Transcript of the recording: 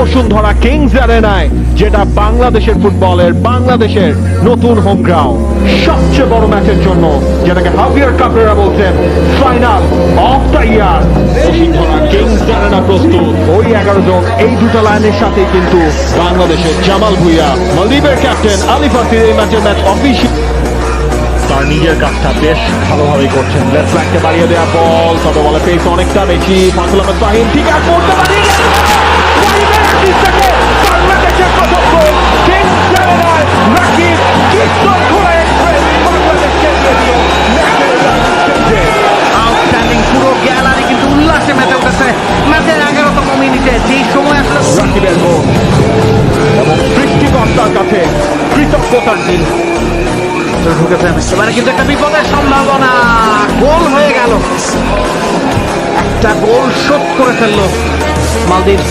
Bashundhara Kings অ্যারেনায়, যেটা বাংলাদেশের ফুটবলের, বাংলাদেশের নতুন হোম গ্রাউন্ড, সবচেয়ে বড় ম্যাচের জন্য, যেটাকে হাভিয়ার কাবরেরা বলছেন final of the year. Bashundhara Kings Arena প্রস্তুত। ওই 11 জন, এই দুটো লাইনের সাথে কিন্তু বাংলাদেশের জামাল ভুঁইয়া, মালদ্বীপের ক্যাপ্টেন আলী ফাতির এই ম্যাচের ম্যাচ অফিসিয়াল। তার নিজের কাজটা বেশ ভালোভাবে করছেন। লেফট ব্যাককে বাড়িয়ে দেওয়া বল, তবে বলে পেস অনেকটা বেশি। ফাকুল আহমেদ ফাহিম ঠিক আছে, করতে পারি বাংলাদেশের প্রথম গোল কিংস অ্যারেনায়। রাকিব কিশোর ঘোড়া এক্সপ্রেস বাংলাদেশকে এগিয়ে দিল ম্যাচের শেষে। আউটস্ট্যান্ডিং, পুরো গ্যালারি কিন্তু উল্লাসে মেতে উঠেছে। ম্যাচের 11তম মিনিটে যেই সময় আসলে রাকিবের গোল এবং সৃষ্টিকর্তার কাছে কৃতজ্ঞতার দিন। ঢুকেছে এবারে কিন্তু একটা বিপদের সম্ভাবনা। গোল হয়ে গেল, একটা গোল শোধ করে ফেললো মালদ্বীপ।